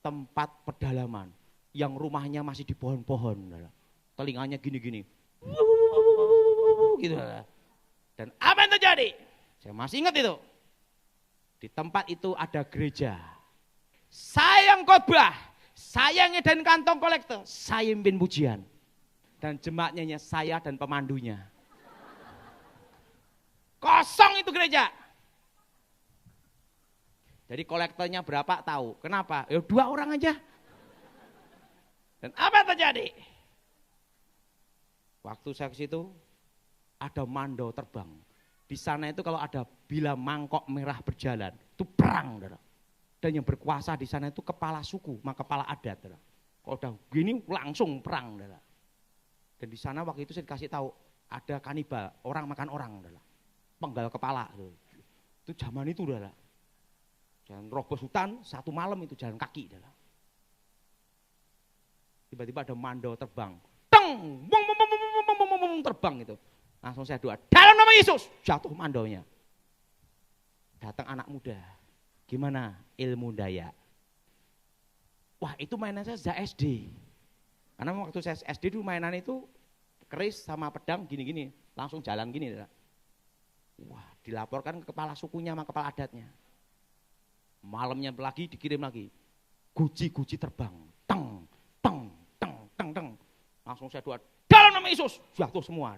tempat pedalaman yang rumahnya masih di pohon-pohon, telinganya gini-gini, gitu. Dan apa yang terjadi? Saya masih ingat itu. Di tempat itu ada gereja. Saya yang khotbah, saya ngedain kantong kolektor, saya mimpin pujian. Dan jemaatnya saya dan pemandunya. Kosong itu gereja. Jadi kolektornya berapa tahu? Kenapa? Ya 2 orang aja. Dan apa yang terjadi? Waktu saya ke situ ada mandau terbang. Di sana itu kalau ada bila mangkok merah berjalan, itu perang. Dan yang berkuasa di sana itu kepala suku, kepala adat. Kalau udah gini langsung perang. Dan di sana waktu itu saya dikasih tahu ada kanibal, orang makan orang. Penggal kepala. Itu zaman itu. Jalan robos hutan, 1 malam itu jalan kaki. Tiba-tiba ada mandau terbang. Teng! Terbang itu. Langsung saya doa, dalam nama Yesus, jatuh mandaunya. Datang anak muda, gimana ilmu daya? Wah itu mainan saya sejak SD. Karena waktu saya SD dulu mainan itu keris sama pedang gini-gini, langsung jalan gini. Wah dilaporkan ke kepala sukunya sama kepala adatnya. Malamnya lagi dikirim lagi, guci-guci terbang, teng. Langsung saya doa, dalam nama Yesus, jatuh semua.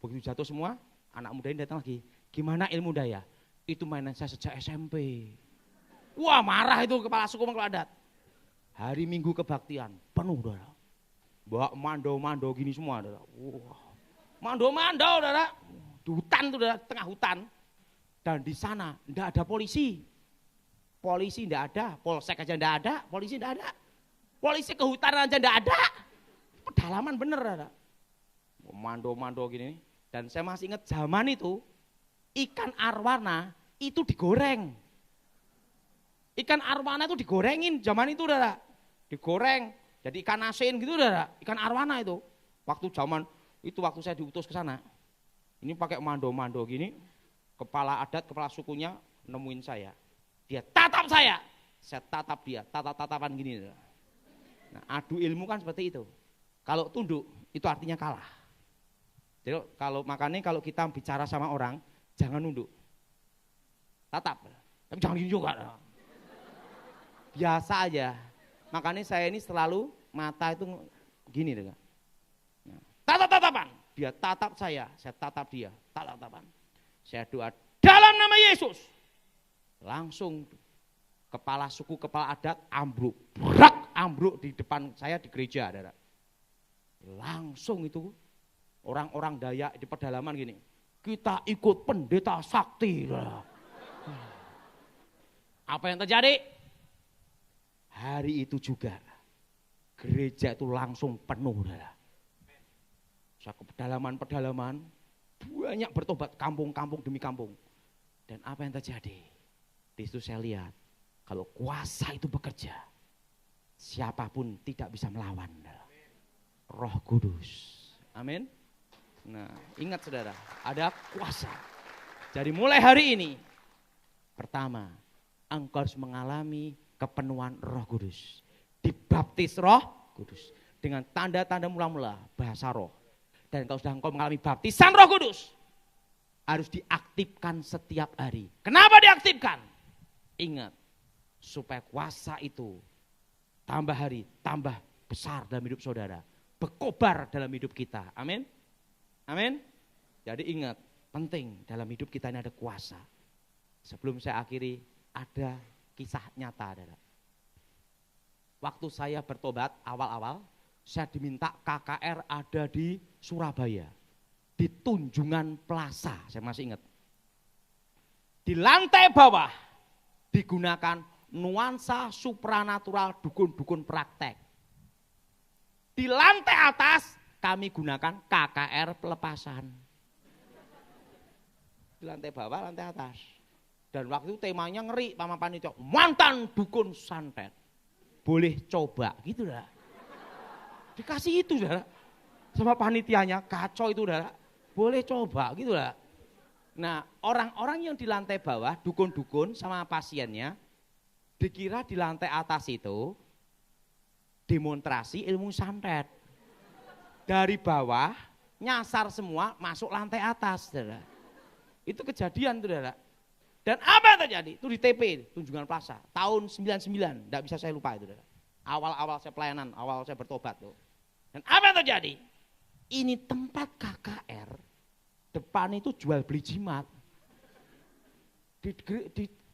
Begitu jatuh semua, anak muda ini datang lagi. Gimana ilmu daya? Itu mainan saya sejak SMP. Wah marah itu kepala suku kepala adat. Hari Minggu kebaktian, penuh darah. Bawa mando gini semua darah. Wah, mando darah. Di hutan itu darah, tengah hutan. Dan di sana enggak ada polisi. Polisi enggak ada, polsek aja enggak ada, polisi enggak ada. Polisi kehutanan aja enggak ada. Pedalaman bener darah. Mando gini. Dan saya masih ingat zaman itu ikan arwana itu digoreng. Ikan arwana itu digorengin zaman itu udah digoreng. Jadi ikan asin gitu udah ikan arwana itu. Waktu saya diutus ke sana. Ini pakai mando gini. Kepala adat, kepala sukunya nemuin saya. Dia tatap saya tatap dia, tatapan gini. Nah, adu ilmu kan seperti itu. Kalau tunduk itu artinya kalah. Jadi makanya kalau kita bicara sama orang, jangan nunduk. Tatap. Tapi jangan gini juga. Biasa aja. Makanya saya ini selalu mata itu gini. Tatap-tatapan. Dia tatap saya tatap dia. Tatap-tatapan. Saya doa dalam nama Yesus. Langsung kepala suku, kepala adat ambruk. Ambruk di depan saya di gereja. Langsung itu. Orang-orang Dayak di pedalaman gini, kita ikut pendeta sakti. Apa yang terjadi? Hari itu juga gereja itu langsung penuh. Saya ke pedalaman, banyak bertobat kampung demi kampung. Dan apa yang terjadi? Di situ saya lihat, kalau kuasa itu bekerja, siapapun tidak bisa melawan. Roh Kudus. Amin. Nah, ingat saudara, ada kuasa. Jadi mulai hari ini, pertama, engkau harus mengalami kepenuhan Roh Kudus. Dibaptis Roh Kudus dengan tanda-tanda mula-mula bahasa roh. Dan kalau sudah engkau mengalami baptisan Roh Kudus, harus diaktifkan setiap hari. Kenapa diaktifkan? Ingat, supaya kuasa itu tambah hari, tambah besar dalam hidup saudara. Berkobar dalam hidup kita. Amin. Amin. Jadi ingat, penting dalam hidup kita ini ada kuasa. Sebelum saya akhiri, ada kisah nyata. Saudara. Waktu saya bertobat awal-awal, saya diminta KKR ada di Surabaya. Di Tunjungan Plaza, saya masih ingat. Di lantai bawah digunakan nuansa supranatural dukun-dukun praktek. Di lantai atas kami gunakan KKR pelepasan. Di lantai bawah, lantai atas. Dan waktu itu temanya ngeri, Mama Panitia, mantan dukun santet. Boleh coba, gitu dah. Dikasih itu dah. Sama panitianya, kacau itu dah. Boleh coba gitu lah. Nah, orang-orang yang di lantai bawah, dukun-dukun sama pasiennya, dikira di lantai atas itu demonstrasi ilmu santet. Dari bawah, nyasar semua, masuk lantai atas. Saudara. Itu kejadian, saudara. Dan apa yang terjadi? Itu di TP, Tunjungan Plaza, tahun 99, tidak bisa saya lupa itu. Saudara. Awal-awal saya pelayanan, awal saya bertobat. Tuh. Dan apa yang terjadi? Ini tempat KKR, depan itu jual beli jimat. Di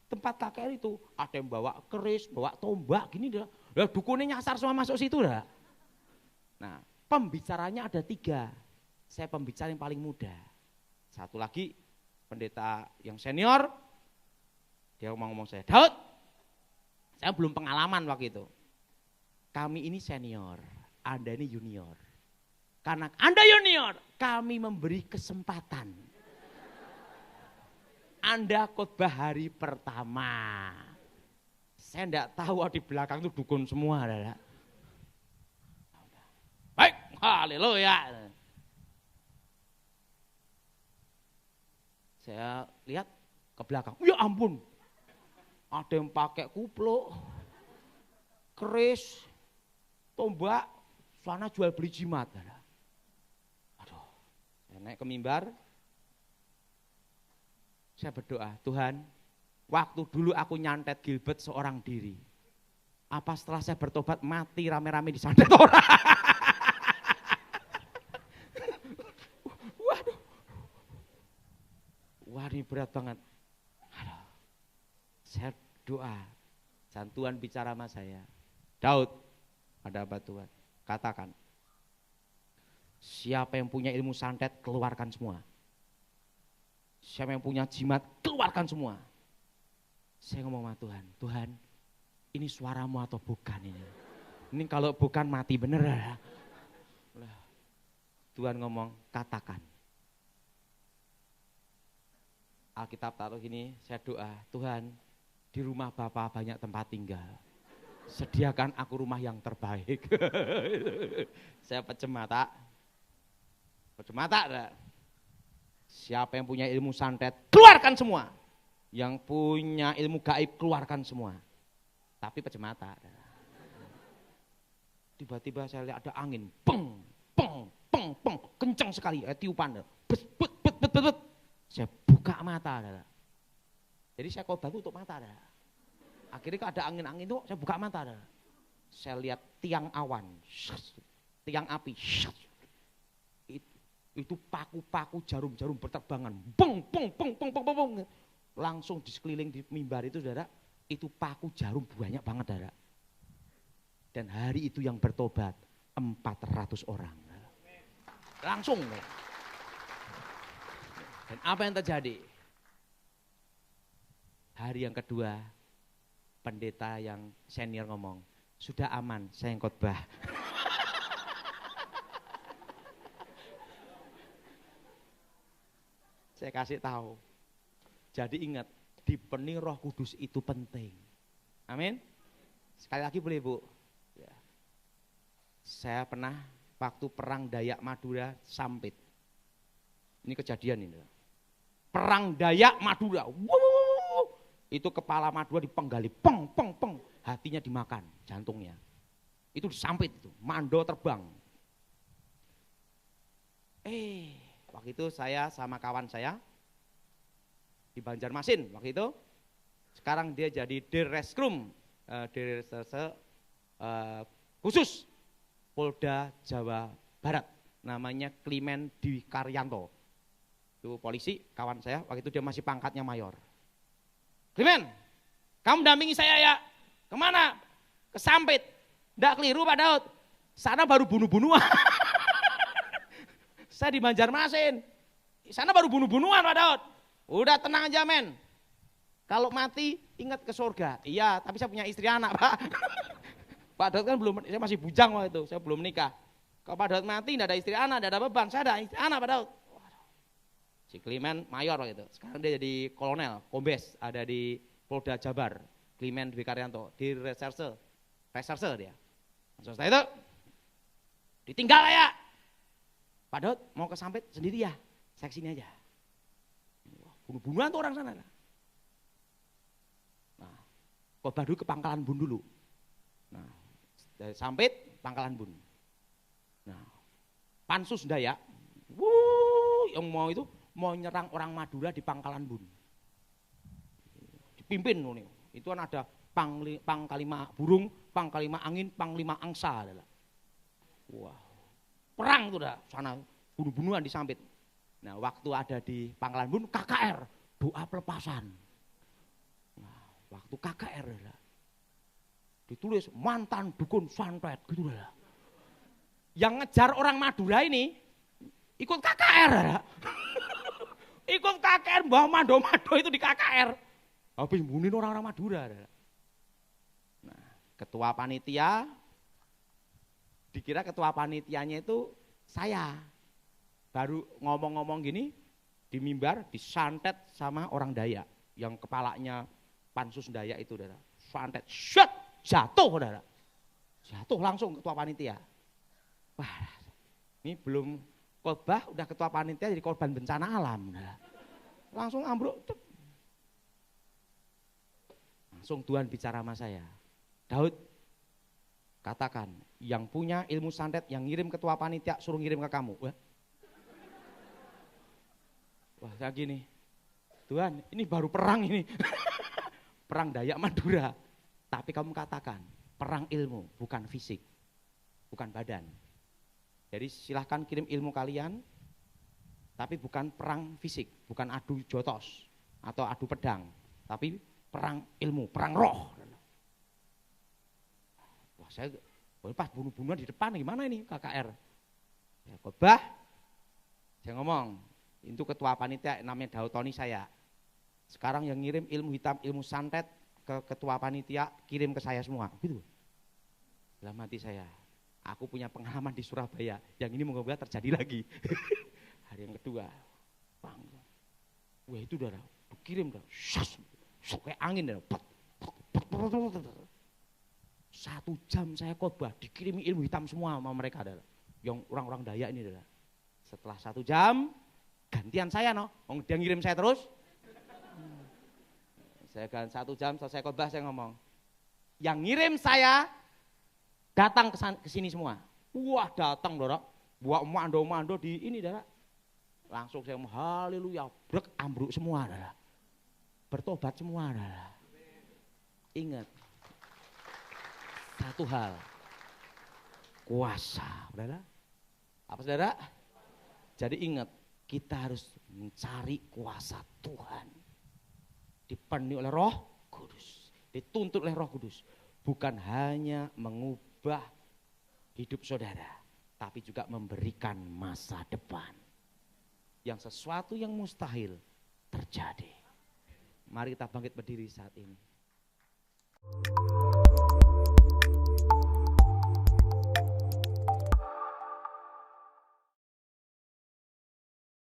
tempat KKR itu ada yang bawa keris, bawa tombak, gini dah. Lah dukunnya nyasar semua masuk situ dah. Nah, pembicaranya ada 3. Saya pembicara yang paling muda. Satu lagi pendeta yang senior, dia ngomong saya, Daud, saya belum pengalaman waktu itu. Kami ini senior, Anda ini junior. Karena Anda junior, kami memberi kesempatan. Anda khotbah hari pertama. Saya enggak tahu di belakang itu dukun semua. Ada. Baik, haleluya. Saya lihat ke belakang, ya ampun. Ada yang pakai kupluk, keris, tombak, sana jual beli jimat. Naik ke mimbar, saya berdoa, Tuhan, waktu dulu aku nyantet Gilbert seorang diri. Apa setelah saya bertobat mati rame-rame disantet orang? Waduh. Wah ini berat banget. Aduh. Saya doa, dan Tuhan bicara sama saya. Daud, ada apa Tuhan? Katakan. Siapa yang punya ilmu santet, keluarkan semua. Siapa yang punya jimat, keluarkan semua. Saya ngomong sama Tuhan, Tuhan, ini suaramu atau bukan ini? Ini kalau bukan mati bener. Tuhan ngomong, katakan. Alkitab taruh gini, saya doa, Tuhan, di rumah Bapa banyak tempat tinggal. Sediakan aku rumah yang terbaik. Saya pecah mata. Siapa yang punya ilmu santet, keluarkan semua. Yang punya ilmu gaib, keluarkan semua. Tapi pecah mata. Tiba-tiba saya lihat ada angin, peng, peng, peng, peng, kencang sekali, tiupan, bet, bet, bet, bet, bet. Saya buka mata. Jadi saya khotbah tutup mata. Akhirnya ada angin-angin itu, saya buka mata. Saya lihat tiang awan, tiang api. Itu paku-paku jarum-jarum berterbangan, beng, beng, beng, beng, beng, beng, beng. Langsung di sekeliling di mimbar itu, saudara, itu paku jarum banyak banget, saudara. Dan hari itu yang bertobat 400 orang. Langsung. Dan apa yang terjadi? Hari yang kedua, pendeta yang senior ngomong, sudah aman, saya yang khotbah. Saya kasih tahu. Jadi ingat, dipenuhi Roh Kudus itu penting. Amin. Sekali lagi boleh Bu. Ya. Saya pernah waktu perang Dayak Madura Sampit. Ini kejadian ini. Perang Dayak Madura. Wuh, itu kepala Madura dipenggali, peng, peng, peng. Hatinya dimakan, jantungnya. Itu Sampit itu, Mando terbang. Waktu itu saya sama kawan saya di Banjarmasin waktu itu. Sekarang dia jadi Dirreskrim, Dirreserse khusus Polda Jawa Barat. Namanya Klimen Dwi Karyanto. Itu polisi, kawan saya, waktu itu dia masih pangkatnya mayor. Klimen, kamu dampingi saya ya. Kemana? Ke Sampit. Nggak keliru Pak Daud. Sana baru bunuh-bunuhan. Saya di Banjarmasin. Sana baru bunuh-bunuhan Pak Daud. Udah tenang aja men. Kalau mati ingat ke surga. Iya, tapi saya punya istri anak Pak. Pak Daud kan belum, saya masih bujang waktu itu, saya belum nikah. Kalau Pak Daud mati tidak ada istri anak, tidak ada beban. Saya ada istri anak Pak Daud. Si Klimen mayor waktu itu. Sekarang dia jadi kolonel, kombes, ada di Polda Jabar. Klimen Dwi Karyanto, di reserse dia. Setelah itu ditinggal ya. Pak Daud mau ke Sampit sendiri ya, saya kesini aja. Bunuh-bunuhan tuh orang sana. Nah, Khotbah dulu ke Pangkalan Bun dulu. Nah, dari Sampit, Pangkalan Bun. Nah, Pansus Dayak, yang mau nyerang orang Madura di Pangkalan Bun. Dipimpin nih, itu kan ada Pangkalima Burung, Pangkalima Angin, Panglima Angsa. Wah, perang tuh dah sana, bunuh-bunuhan di Sampit. Nah, waktu ada di Pangkalan Bun, KKR, doa pelepasan. Nah, waktu KKR ditulis mantan dukun santet gitu lah. Yang ngejar orang Madura ini ikut KKR. Ikut KKR, bawa mando-mando itu di KKR. Habis bunuhin orang-orang Madura. Nah, ketua panitia, dikira ketua panitianya itu saya. Baru ngomong-ngomong gini, di mimbar disantet sama orang Dayak. Yang kepalanya Pansus Dayak itu, saudara. Santet, shut, jatuh, saudara. Jatuh langsung ketua panitia. Wah, ini belum khotbah, udah ketua panitia jadi korban bencana alam. Saudara. Langsung ambruk. Langsung Tuhan bicara sama saya. Daud, katakan, yang punya ilmu santet, yang ngirim ketua panitia, suruh ngirim ke kamu. Wah, saya gini, Tuhan ini baru perang ini. Perang Dayak Madura. Tapi kamu katakan, perang ilmu, bukan fisik, bukan badan. Jadi silahkan kirim ilmu kalian, tapi bukan perang fisik, bukan adu jotos atau adu pedang, tapi perang ilmu, perang roh. Wah, saya pas bunuh-bunuhan di depan, gimana ini KKR? Ya, khotbah, saya ngomong, itu ketua panitia namanya Daud Tony saya. Sekarang yang ngirim ilmu hitam, ilmu santet ke ketua panitia, kirim ke saya semua. Gitu. Dalam hati saya, aku punya pengalaman di Surabaya, yang ini moga-moga terjadi lagi. Hari yang kedua, bang, wah itu udah kirim, kayak angin, 1 jam saya khotbah, dikirimi ilmu hitam semua sama mereka, yang orang-orang Dayak ini. Setelah 1 jam, gantian saya, dia ngirim saya terus. Saya kan 1 jam selesai khotbah, saya ngomong, yang ngirim saya datang ke sini semua. Wah, datang, Dora. Buat mando-mando di ini, Dora. Langsung saya ngomong, haleluya, brek, ambruk semua, Dora. Bertobat semua, Dora. Ingat satu hal, kuasa, Dora. Apa, Saudara? Jadi ingat, kita harus mencari kuasa Tuhan. Dipenuhi oleh Roh Kudus, dituntut oleh Roh Kudus. Bukan hanya mengubah hidup saudara, tapi juga memberikan masa depan. Yang sesuatu yang mustahil terjadi. Mari kita bangkit berdiri saat ini.